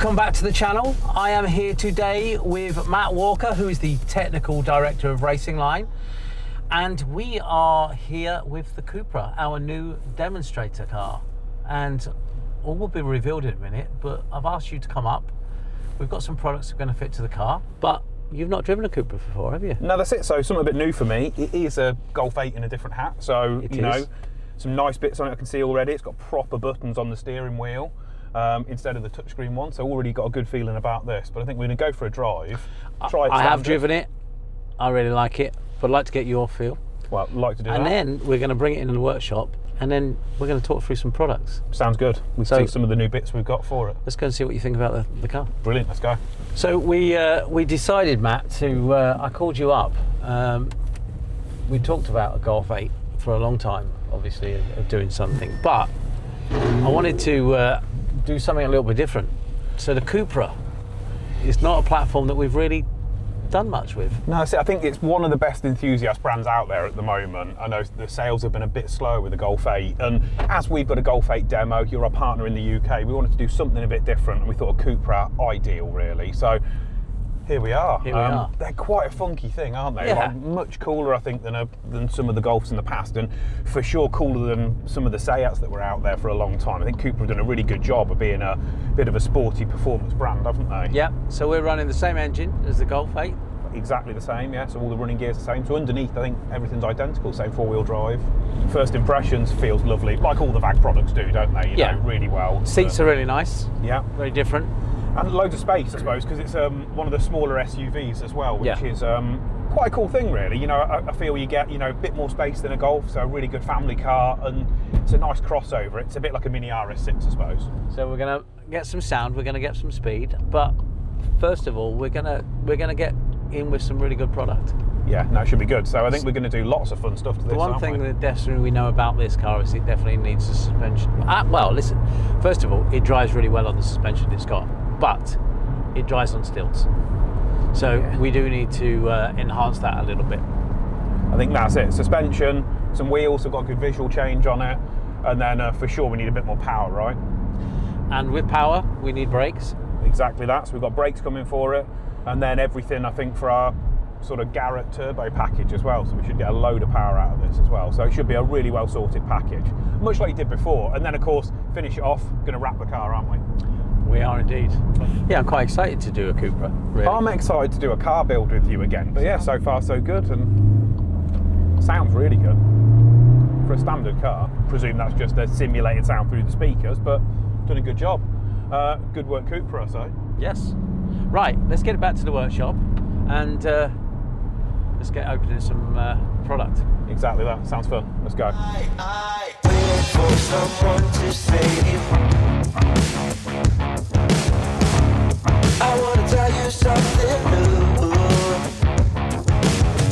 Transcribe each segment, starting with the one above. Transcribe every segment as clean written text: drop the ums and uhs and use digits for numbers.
Welcome back to the channel. I am here today with Matt Walker, who is the technical director of RacingLine, and we are here with the Cupra, our new demonstrator car, and all will be revealed in a minute, but I've asked you to come up. We've got some products that are going to fit to the car, but you've not driven a Cupra before, have you? No, that's it. So something a bit new for me. It is a Golf 8 in a different hat, so you know, some nice bits on it I can see already. It's got proper buttons on the steering wheel. Instead of the touchscreen one, so already got a good feeling about this. But I think we're going to go for a drive. Try it. I have driven it. I really like it, but I'd like to get your feel. Well, I'd like to do that. And then we're going to bring it in the workshop, and then we're going to talk through some products. Sounds good. We'll see some of the new bits we've got for it. Let's go and see what you think about the car. Brilliant. Let's go. So we decided, Matt, to I called you up. We talked about a Golf 8 for a long time, obviously, of doing something, but I wanted to do something a little bit different. So the Cupra is not a platform that we've really done much with. No, I think it's one of the best enthusiast brands out there at the moment. I know the sales have been a bit slow with the Golf 8, and as we've got a Golf 8 demo, you're our partner in the UK, we wanted to do something a bit different, and we thought a Cupra ideal, really. So here we are. They're quite a funky thing, aren't they? Yeah. Like, much cooler, I think, than some of the Golfs in the past, and for sure cooler than some of the Seats that were out there for a long time. I think Cupra have done a really good job of being a bit of a sporty performance brand, haven't they? Yeah, so we're running the same engine as the Golf 8. Exactly the same, yeah, so all the running gear's the same. So underneath, I think everything's identical, same four-wheel drive. First impressions, feels lovely, like all the VAG products do, don't they? You know, really well. Seats are really nice. Yeah. Very different. And loads of space, I suppose, because it's one of the smaller SUVs as well, which is quite a cool thing, really. You know, I feel you get, a bit more space than a Golf, so a really good family car, and it's a nice crossover. It's a bit like a mini RS6, I suppose. So we're going to get some sound, we're going to get some speed, but first of all, we're going to get in with some really good product. Yeah, no, it should be good. So I think we're going to do lots of fun stuff to this. The one thing that definitely we know about this car is it definitely needs a suspension. Well, listen, first of all, it drives really well on the suspension it's got, but it drives on stilts. So we do need to enhance that a little bit. I think that's it. Suspension, some wheels, have got a good visual change on it, and then for sure we need a bit more power, right? And with power, we need brakes. Exactly that. So we've got brakes coming for it, and then everything, I think, for our sort of Garrett turbo package as well. So we should get a load of power out of this as well. So it should be a really well sorted package, much like you did before. And then, of course, finish it off, going to wrap the car, aren't we? We are indeed. Yeah, I'm quite excited to do a Cupra, really. I'm excited to do a car build with you again. But yeah, so far so good, and sounds really good for a standard car. Presume that's just a simulated sound through the speakers, but done a good job. Good work, Cupra, I say. Yes. Right, let's get it back to the workshop, and let's get opening some product. Exactly that. Sounds fun. Let's go. I wait for someone to save. I want to tell you something new.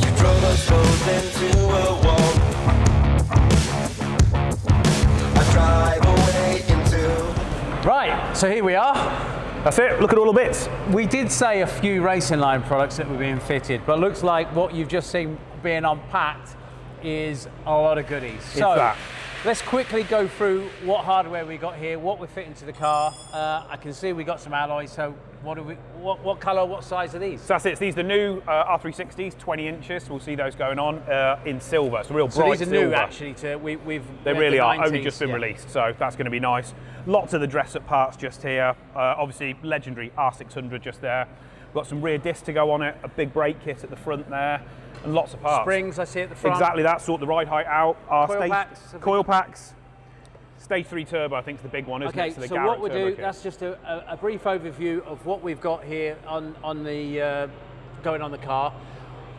You drove us both into a wall. I drive away into. Right, so here we are. That's it. Look at all the bits. We did say a few RacingLine products that were being fitted, but looks like what you've just seen being unpacked is a lot of goodies. So let's quickly go through what hardware we got here, what we're fitting to the car. I can see we got some alloys. So what colour, what size are these? So that's it. So these are the new R360s, 20 inches. We'll see those going on in silver. It's a real bright silver. So these are new, actually. They really are. Only just been released, so that's going to be nice. Lots of the dress-up parts just here. Obviously, legendary R600 just there. We've got some rear discs to go on it, a big brake kit at the front there, and lots of parts. Springs, I see at the front. Exactly that. Sort the ride height out. Coil packs. Stage 3 turbo, I think, is the big one, isn't it? So what we'll do, that's just a brief overview of what we've got here on the going on the car.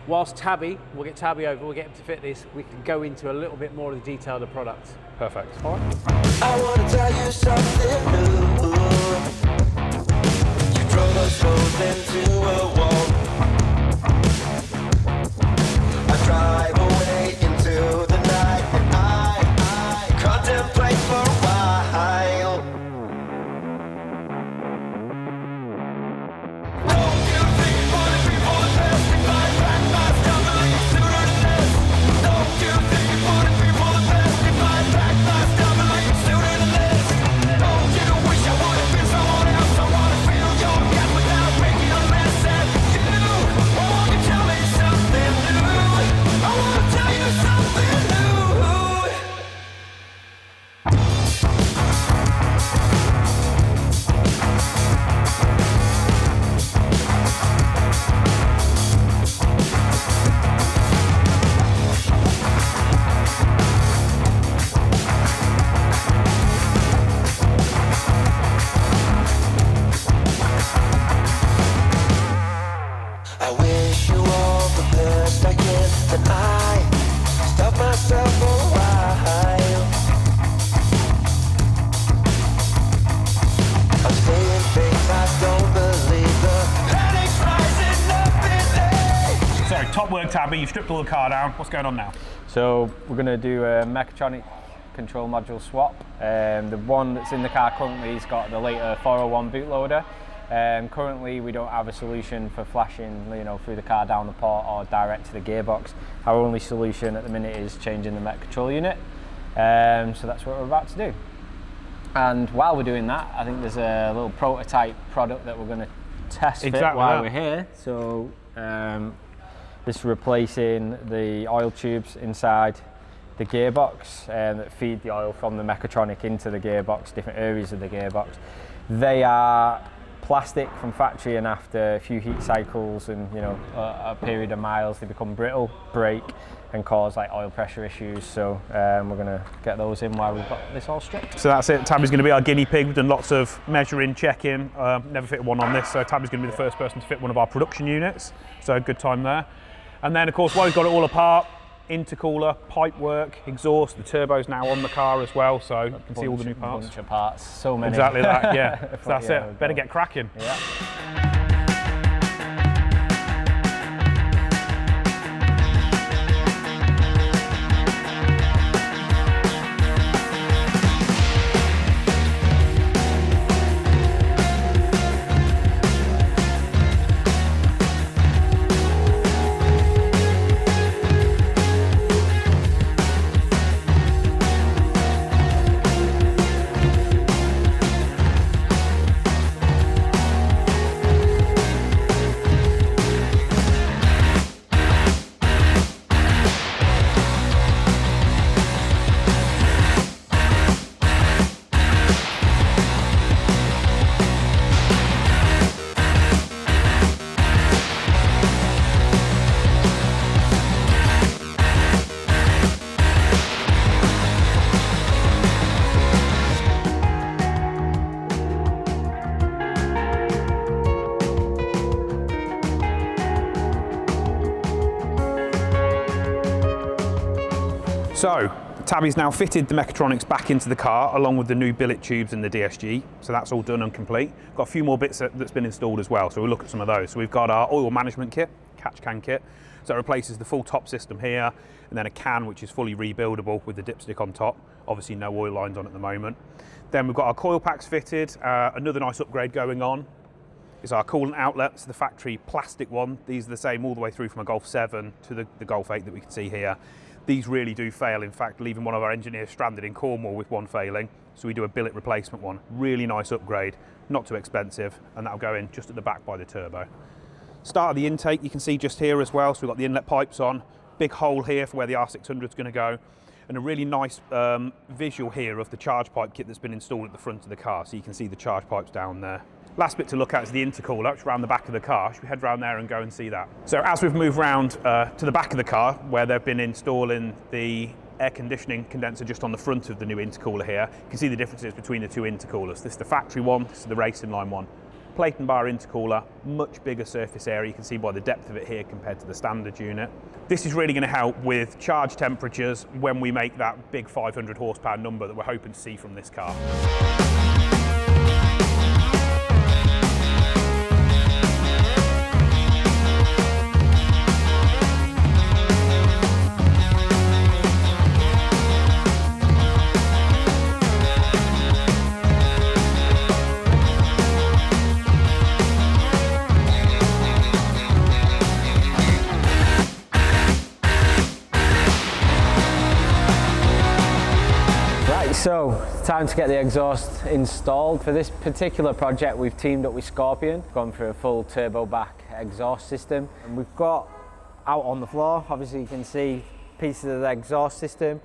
Whilst we'll get Tabby over, we'll get him to fit this, we can go into a little bit more of the detail of the product. Perfect. All right. I want to tell you something new. You drove us both into a wall. I drive away into the night, and I contemplate for a while. Don't you think for the people that pass me by, back my stumbling sooner than this? Don't you think for the people that pass me by, back my stumbling sooner than this? Don't you wish I would have been someone else? I want to feel work, Tabby. You've stripped all the car down. What's going on now? So we're going to do a mechatronic control module swap. The one that's in the car currently has got the later 401 bootloader. Currently we don't have a solution for flashing, through the car down the port or direct to the gearbox. Our only solution at the minute is changing the mech control unit. So that's what we're about to do. And while we're doing that, I think there's a little prototype product that we're going to test fit while we're here. So this is replacing the oil tubes inside the gearbox that feed the oil from the mechatronic into the gearbox, different areas of the gearbox. They are plastic from factory, and after a few heat cycles and a period of miles, they become brittle, break, and cause like oil pressure issues. So we're going to get those in while we've got this all stripped. So that's it. Tabby's going to be our guinea pig. We've done lots of measuring, checking. Never fitted one on this, so Tabby's going to be the first person to fit one of our production units. So good time there. And then, of course, while we've got it all apart, intercooler, pipe work, exhaust, the turbo's now on the car as well, so you can see all the new parts. Bunch of parts, so many. Exactly that, yeah. So that's yeah, it. Better get cracking. Yeah. So, Tabby's now fitted the mechatronics back into the car along with the new billet tubes and the DSG. So that's all done and complete. Got a few more bits that's been installed as well, so we'll look at some of those. So we've got our oil management kit, catch can kit. So it replaces the full top system here, and then a can which is fully rebuildable with the dipstick on top. Obviously no oil lines on at the moment. Then we've got our coil packs fitted, another nice upgrade going on. Is our coolant outlets, the factory plastic one. These are the same all the way through from a Golf 7 to the Golf 8 that we can see here. These really do fail, in fact, leaving one of our engineers stranded in Cornwall with one failing. So we do a billet replacement one. Really nice upgrade, not too expensive, and that'll go in just at the back by the turbo. Start of the intake, you can see just here as well. So we've got the inlet pipes on, big hole here for where the R600 is going to go, and a really nice visual here of the charge pipe kit that's been installed at the front of the car. So you can see the charge pipes down there. Last bit to look at is the intercooler, which is around the back of the car. Should we head round there and go and see that? So as we've moved round to the back of the car, where they've been installing the air conditioning condenser just on the front of the new intercooler here, you can see the differences between the two intercoolers. This is the factory one, this is the RacingLine one. Plate and bar intercooler, much bigger surface area. You can see by the depth of it here compared to the standard unit. This is really going to help with charge temperatures when we make that big 500 horsepower number that we're hoping to see from this car. So, time to get the exhaust installed. For this particular project, we've teamed up with Scorpion, gone for a full turbo back exhaust system. And we've got out on the floor, obviously you can see pieces of the exhaust system.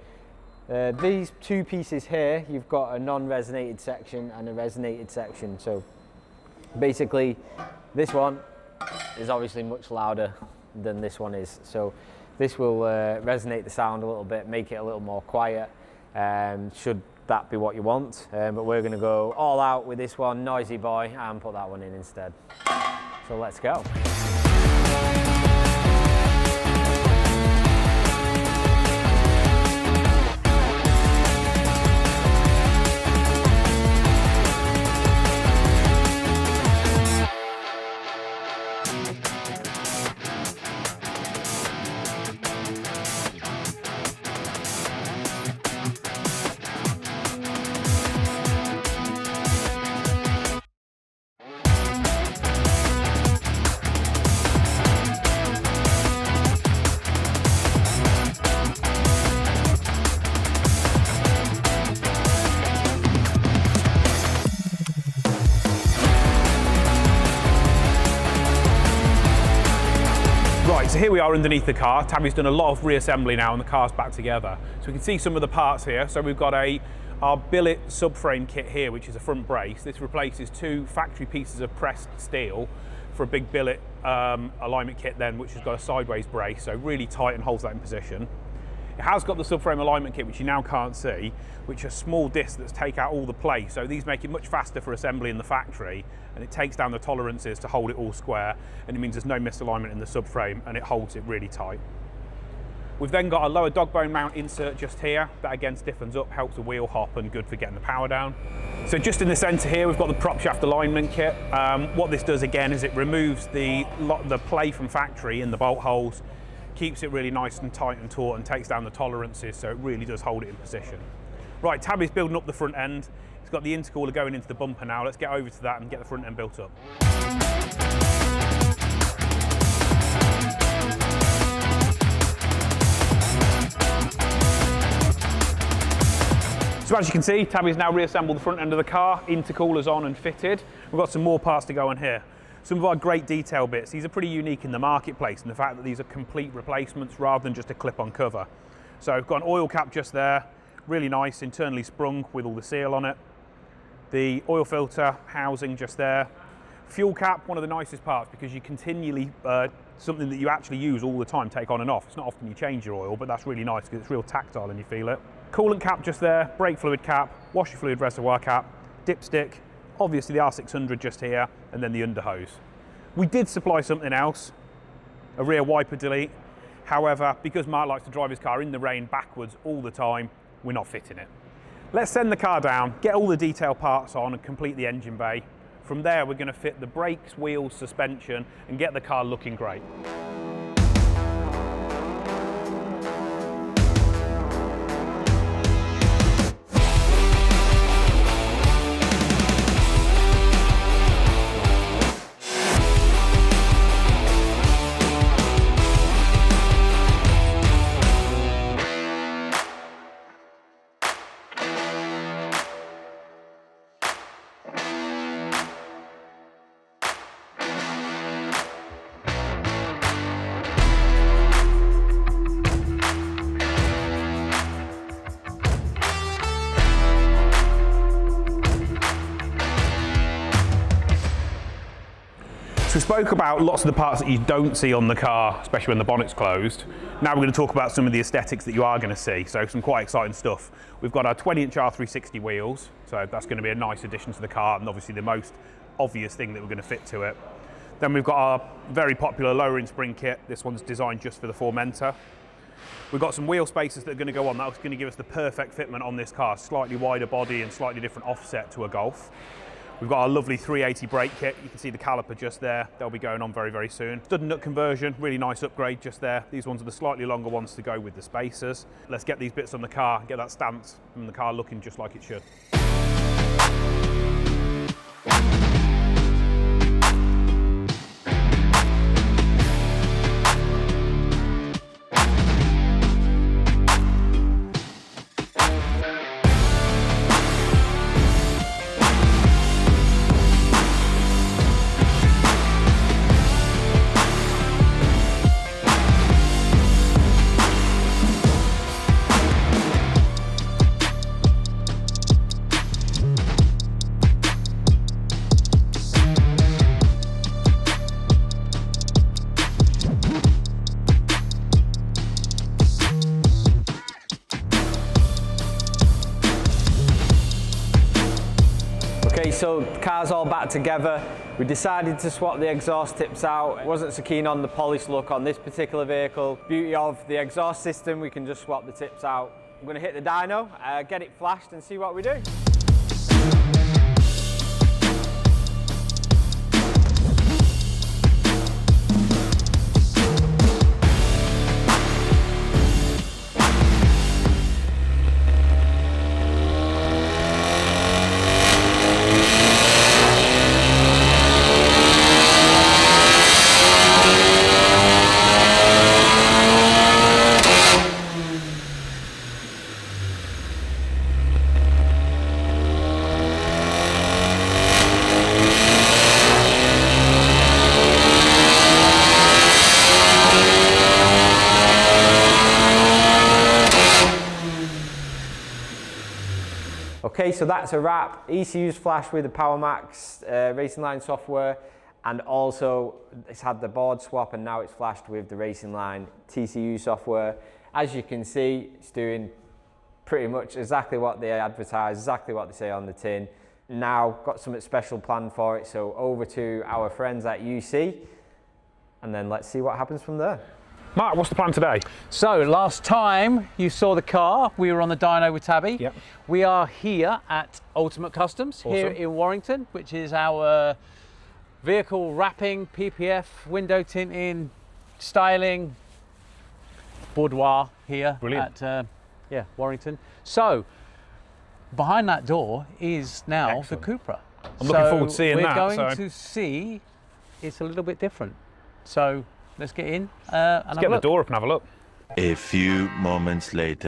These two pieces here, you've got a non-resonated section and a resonated section. So basically, this one is obviously much louder than this one is. So this will resonate the sound a little bit, make it a little more quiet. Should that be what you want, but we're going to go all out with this one, noisy boy, and put that one in instead. So let's go. So here we are underneath the car. Tabby's done a lot of reassembly now and the car's back together. So we can see some of the parts here. So we've got our billet subframe kit here, which is a front brace. This replaces 2 factory pieces of pressed steel for a big billet alignment kit then, which has got a sideways brace, so really tight and holds that in position. It has got the subframe alignment kit, which you now can't see, which are small discs that take out all the play. So these make it much faster for assembly in the factory, and it takes down the tolerances to hold it all square, and it means there's no misalignment in the subframe, and it holds it really tight. We've then got a lower dog bone mount insert just here. That again stiffens up, helps the wheel hop, and good for getting the power down. So just in the center here, we've got the prop shaft alignment kit. What this does again is it removes the play from factory in the bolt holes, keeps it really nice and tight and taut, and takes down the tolerances, so it really does hold it in position. Right, Tabby's building up the front end. He's got the intercooler going into the bumper now. Let's get over to that and get the front end built up. So as you can see, Tabby's now reassembled the front end of the car, intercoolers on and fitted. We've got some more parts to go on here. Some of our great detail bits, these are pretty unique in the marketplace in the fact that these are complete replacements rather than just a clip-on cover. So we've got an oil cap just there, really nice, internally sprung with all the seal on it. The oil filter housing just there. Fuel cap, one of the nicest parts because you continually, something that you actually use all the time, take on and off. It's not often you change your oil, but that's really nice because it's real tactile and you feel it. Coolant cap just there, brake fluid cap, washer fluid reservoir cap, dipstick, obviously the R600 just here, and then the underhose. We did supply something else, a rear wiper delete. However, because Mark likes to drive his car in the rain backwards all the time, we're not fitting it. Let's send the car down, get all the detail parts on and complete the engine bay. From there, we're going to fit the brakes, wheels, suspension, and get the car looking great. So we spoke about lots of the parts that you don't see on the car, especially when the bonnet's closed. Now we're going to talk about some of the aesthetics that you are going to see, so some quite exciting stuff. We've got our 20-inch R360 wheels, so that's going to be a nice addition to the car and obviously the most obvious thing that we're going to fit to it. Then we've got our very popular lowering spring kit. This one's designed just for the Formentor. We've got some wheel spacers that are going to go on. That's going to give us the perfect fitment on this car, slightly wider body and slightly different offset to a Golf. We've got our lovely 380 brake kit. You can see the caliper just there. They'll be going on very, very soon. Stud and nut conversion, really nice upgrade just there. These ones are the slightly longer ones to go with the spacers. Let's get these bits on the car, get that stance from the car looking just like it should. Okay, so the car's all back together. We decided to swap the exhaust tips out. Wasn't so keen on the polished look on this particular vehicle. Beauty of the exhaust system, we can just swap the tips out. I'm going to hit the dyno, get it flashed and see what we do. Okay, so that's a wrap. ECU's flashed with the PowerMax RacingLine software, and also it's had the board swap, and now it's flashed with the RacingLine TCU software. As you can see, it's doing pretty much exactly what they advertise, exactly what they say on the tin. Now got something special planned for it, so over to our friends at UC, and then let's see what happens from there. Mark, what's the plan today? So last time you saw the car, we were on the Dyno with Tabby. Yep. We are here at Ultimate Customs here Awesome. in Warrington, which is our vehicle wrapping, PPF, window tinting, styling, boudoir here. Brilliant. At Warrington. So behind that door is now Excellent. the Cupra. I'm looking forward to seeing we're that, going so- to see it's a little bit different. So let's get in and have Get a the look. door up and have a look. A few moments later.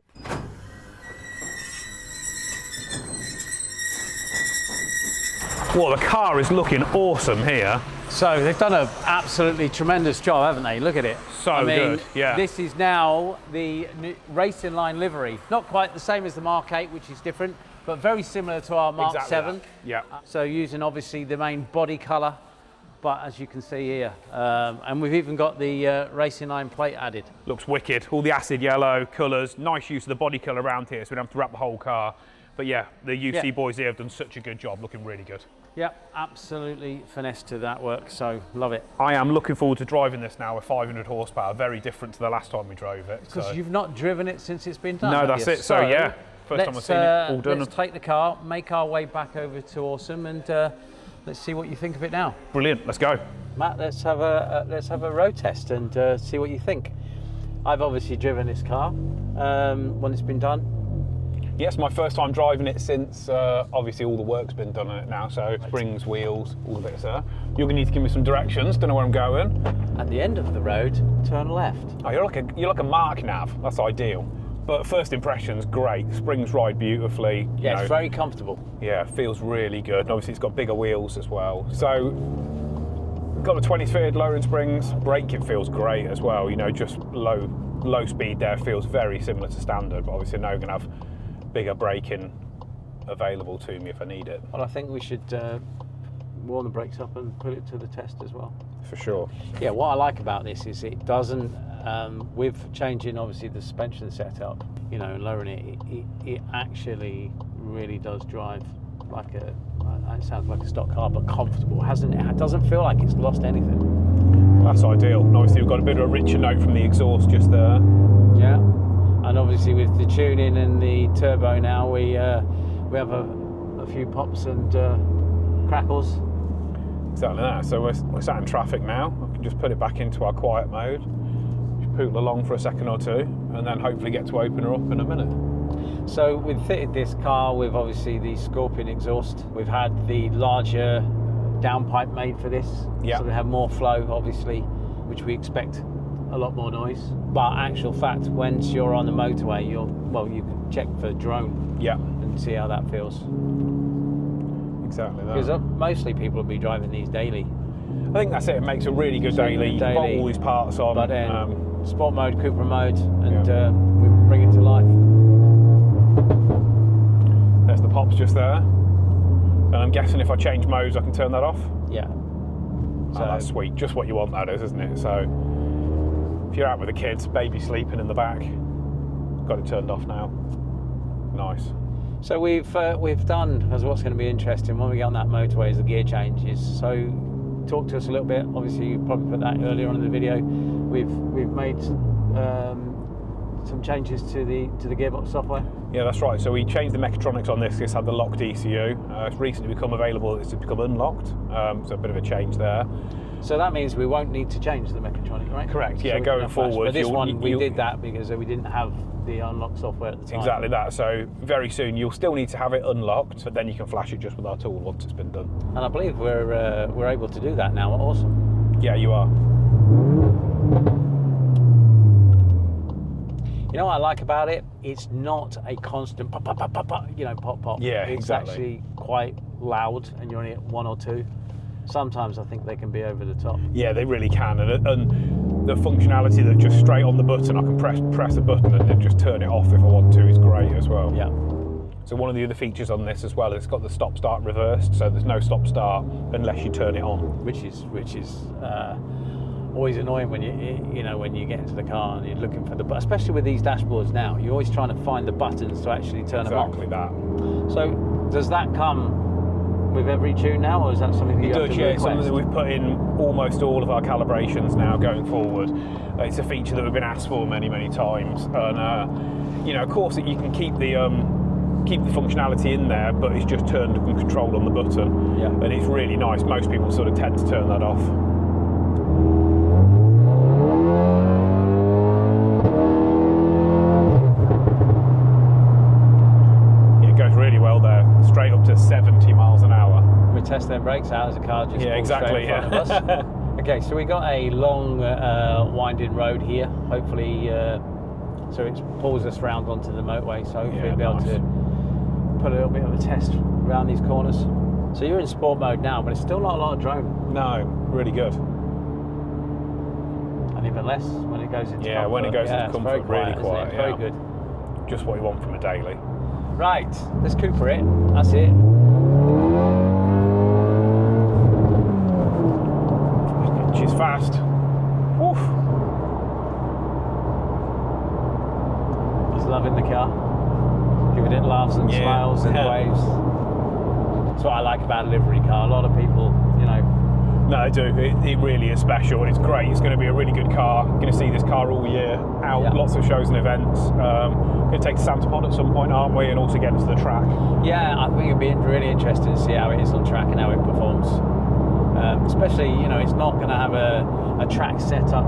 Well, the car is looking awesome here. So they've done an absolutely tremendous job, haven't they? Look at it. So I mean, good, yeah. This is now the new RacingLine livery. Not quite the same as the Mark 8, which is different, but very similar to our Mark Exactly 7. that. Yeah. So using obviously the main body colour, but as you can see here, and we've even got the RacingLine plate added. Looks wicked. All the acid yellow colours, nice use of the body colour around here, so we don't have to wrap the whole car. But yeah, the UC Yeah. boys here have done such a good job, looking really good. Yep, absolutely finesse to that work, so love it. I am looking forward to driving this now with 500 horsepower, very different to the last time we drove it. Because so. you've not driven it since it's been done. No, have that's you? it. So yeah, first time I've seen it all done. Let's take the car, make our way back over to Awesome, and let's see what you think of it now. Brilliant, let's go. Matt, let's have a road test and see what you think. I've obviously driven this car when it's been done. Yes, my first time driving it since obviously all the work's been done on it now, so springs, wheels, all the bits there. You're gonna need to give me some directions, don't know where I'm going. At the end of the road, turn left. Oh, you're like a Mark nav, that's ideal. But first impressions, great. Springs ride beautifully. you Yeah, know, it's very comfortable. Yeah, feels really good. And obviously it's got bigger wheels as well. So, got the 20-fitted lowering springs. Braking feels great as well. You know, just low speed there feels very similar to standard, but obviously now we're gonna have bigger braking available to me if I need it. Well, I think we should warm the brakes up and put it to the test as well. For sure. Yeah, what I like about this is it doesn't, with changing obviously the suspension setup, you know, lowering it actually really does drive like it sounds like a stock car, but comfortable. It doesn't feel like it's lost anything. That's ideal. And obviously we've got a bit of a richer note from the exhaust just there. Yeah, and obviously with the tuning and the turbo now, we have a few pops and crackles. Exactly that. So we're sat in traffic now. I can just put it back into our quiet mode. Just poodle along for a second or two, and then hopefully get to open her up in a minute. So we've fitted this car with obviously the Scorpion exhaust. We've had the larger downpipe made for this, Yeah. so we have more flow obviously, which we expect a lot more noise. But actual fact, once you're on the motorway, you can check for drone Yeah, and see how that feels. exactly that. Because mostly people will be driving these daily. I think that's it. It makes a really good daily. You can bolt all these parts on. But then sport mode, Cupra mode, and we bring it to life. There's the pops just there. And I'm guessing if I change modes, I can turn that off. Yeah. Oh, that's sweet. Just what you want, that is, isn't it? So if you're out with the kids, baby sleeping in the back, got it turned off now. Nice. So we've done, as what's going to be interesting when we get on that motorway, is the gear changes. So talk to us a little bit. Obviously, you probably put that earlier on in the video. We've made some changes to the gearbox software. Yeah, that's right. So we changed the mechatronics on this. This had the locked ECU. It's recently become available. It's become unlocked. So a bit of a change there. So that means we won't need to change the mechatronic, right? Correct. So Yeah, we can going have flash. forward. But this one we did that because we didn't have the unlock software at the time. Exactly that. So very soon you'll still need to have it unlocked, but then you can flash it just with our tool once it's been done. And I believe we're able to do that now. Awesome. Yeah, you are. You know what I like about it? It's not a constant pop, pop, pop, pop, pop, pop, pop. Yeah, it's exactly. actually quite loud, and you're only at 1 or 2. Sometimes I think they can be over the top. Yeah, they really can, and the functionality that just straight on the button, I can press a button and then just turn it off if I want to, is great as well. Yeah. So one of the other features on this as well, it's got the stop-start reversed, so there's no stop-start unless you turn it on. Which is always annoying when when you get into the car and you're looking for the, especially with these dashboards now, you're always trying to find the buttons to actually turn them off. Exactly that. So does that come with every tune now, or is that something that you have to request? It's something that we've put in almost all of our calibrations now going forward. It's a feature that we've been asked for many times, and of course you can keep the functionality in there, but it's just turned and controlled on the button. Yeah. And it's really nice. Most people sort of tend to turn that off. It goes really well there, straight up to 70 miles an hour. We test their brakes out as a car just exactly. straight in front of us. Okay, so we got a long winding road here, hopefully so it pulls us round onto the motorway, so hopefully we'll be able to put a little bit of a test around these corners. So you're in sport mode now, but it's still not a lot of drone. No, really good. And even less when it goes into Yeah, comfort. when it goes into it's comfort, very quiet, really isn't quiet, it? Very yeah. good. Just what you want from a daily. Right, let's Cooper it. That's it. She's fast. Woof. He's loving the car. Giving it laughs and Yeah. smiles and waves. That's what I like about a livery car. A lot of people, No, I do. It really is special, and it's great. It's going to be a really good car. Going to see this car all year out, Yeah. lots of shows and events. Going to take to Santa Pod at some point, aren't we? And also get into the track. yeah, I think it'd be really interesting to see how it is on track and how it performs. Especially, it's not going to have a track setup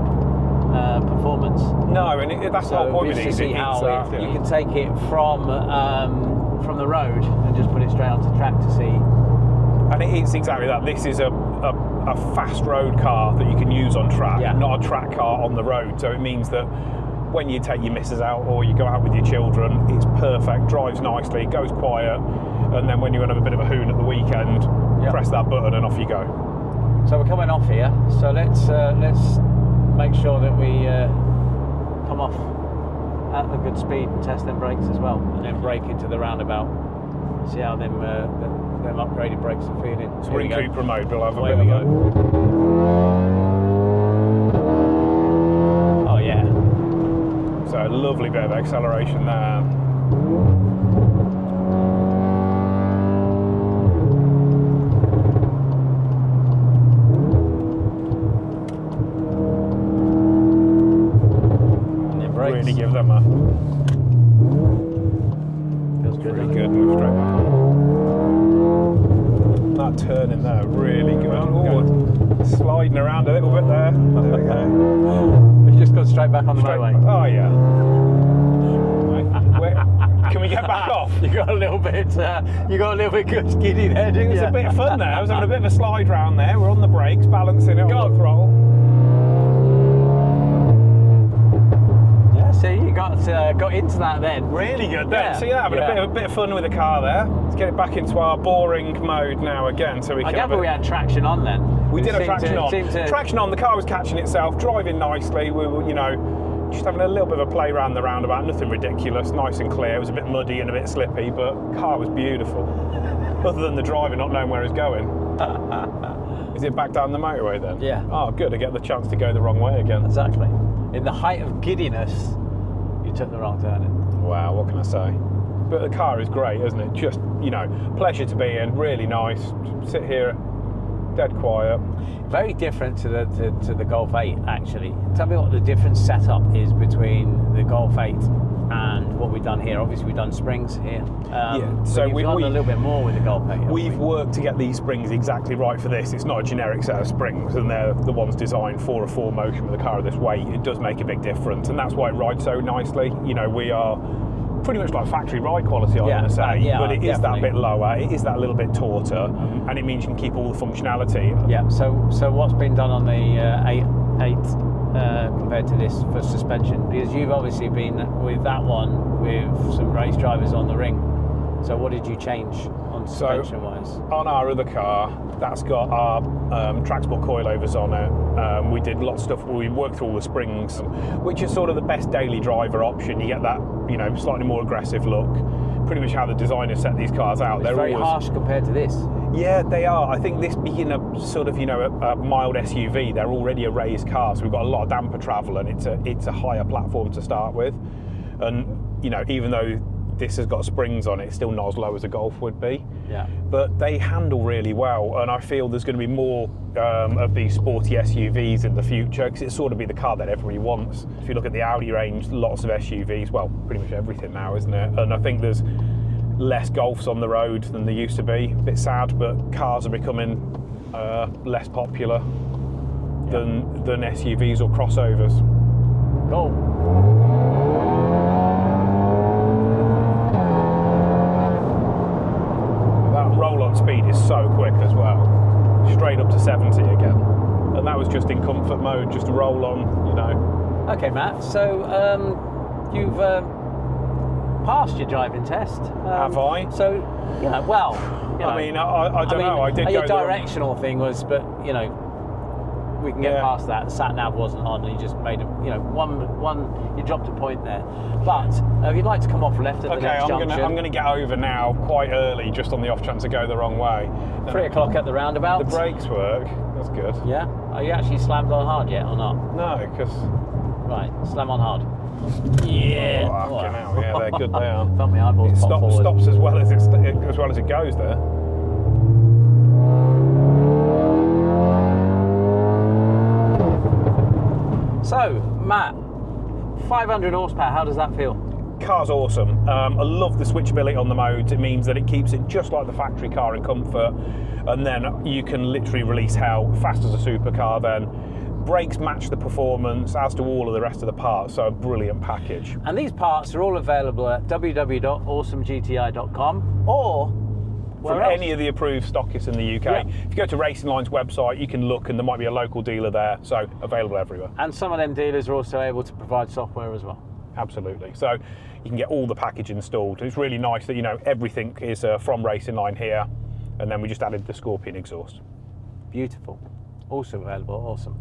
performance. No, and that's the So whole point we with to these. see how It's, you can take it from the road and just put it straight onto track to see. And it's exactly that. This is a fast road car that you can use on track, Yeah. not a track car on the road. So it means that when you take your missus out or you go out with your children, it's perfect, drives nicely, goes quiet, and then when you want to have a bit of a hoon at the weekend, Yeah. press that button and off you go. So we're coming off here. So let's make sure that we come off at a good speed and test them brakes as well, and then brake into the roundabout. See how them upgraded brakes are feeling. So Here we're in we go. Cupra mode, we'll have a Away bit we of go. Oh yeah. So a lovely bit of acceleration there. And then brakes. Really give them a Feels good. really doesn't it? good move straight back. That turn in there, really good. Oh, sliding around a little bit there. There we go. We've just gone straight back on the Straight- motorway. Oh yeah. Can we get back off? You got a little bit good giddy there, didn't It was you? a bit of fun there. I was having a bit of a slide round there. We're on the brakes, balancing it on the throttle. Yeah, see, you got into that then. Really good then. Yeah, See that? Having yeah. a bit of fun with the car there. Let's get it back into our boring mode now again, so we I can. gather we had traction on then. We did have Seemed traction on. seemed to- Traction on. The car was catching itself, driving nicely. We were, just having a little bit of a play around the roundabout. Nothing ridiculous, nice and clear. It was a bit muddy and a bit slippy, but the car was beautiful. Other than the driver not knowing where he's going. Is it back down the motorway then? Yeah. Oh, good. I get the chance to go the wrong way again. Exactly. In the height of giddiness, you took the wrong turn. Wow, what can I say? But the car is great, isn't it? Just, pleasure to be in, really nice. Sit here, dead quiet. Very different to the Golf 8, actually. Tell me what the different setup is between the Golf 8 and what we've done here. Obviously, we've done springs here. Yeah, so we've gone a little bit more with the Golf 8. We've worked to get these springs exactly right for this. It's not a generic set of springs, and they're the ones designed for a full motion with a car of this weight. It does make a big difference, and that's why it rides so nicely. We are pretty much like factory ride quality, I want to say, but it is that bit lower, it is that little bit tauter, and it means you can keep all the functionality. Yeah, so what's been done on the 8 compared to this for suspension? Because you've obviously been with that one with some race drivers on the ring. So what did you change on suspension-wise? On our other car, that's got our Traxport coilovers on it. We did lots of stuff where we worked through all the springs, which is sort of the best daily driver option. You get that, slightly more aggressive look. pretty much how the designers set these cars out. It's They're very always harsh compared to this. Yeah, they are. I think this being a sort of, a mild SUV, they're already a raised car, so we've got a lot of damper travel, and it's a higher platform to start with. And even though this has got springs on it, it's still not as low as a Golf would be. Yeah. But they handle really well, and I feel there's going to be more of these sporty SUVs in the future, because it's sort of be the car that everybody wants. If you look at the Audi range, lots of SUVs, well, pretty much everything now, isn't it? And I think there's less Golfs on the road than there used to be. A bit sad, but cars are becoming less popular than SUVs or crossovers. Go. That roll-on speed is so quick as well. Straight up to 70 again. And that was just in comfort mode, just a roll on, Okay, Matt. So you've passed your driving test. Have I? So, well, I mean, I don't know. I did your go the- directional thing was, but we can get Yeah. past that. The sat nav wasn't on, and you just made you dropped a point there. But if you'd like to come off left at the Okay, next I'm junction, gonna get over now quite early, just on the off chance to go the wrong way. 3 o'clock at the roundabout. The brakes work. That's good. Yeah. Are you actually slammed on hard yet or not? No, because Right. Slam on hard. Yeah. fucking hell, yeah, they're good. They are. Felt my eyeballs It pop forward. stops as well as it goes there. So, Matt, 500 horsepower. How does that feel? Car's awesome. I love the switchability on the modes. It means that it keeps it just like the factory car in comfort, and then you can literally release hell fast as a supercar then. Brakes match the performance, as do all of the rest of the parts, so a brilliant package. And these parts are all available at www.awesomegti.com or From where else? any of the approved stockists in the UK. Yeah. If you go to RacingLine's website, you can look, and there might be a local dealer there, so available everywhere. And some of them dealers are also able to provide software as well. Absolutely. So you can get all the package installed. It's really nice that everything is from RacingLine here, and then we just added the Scorpion exhaust. Beautiful. Also available. Awesome.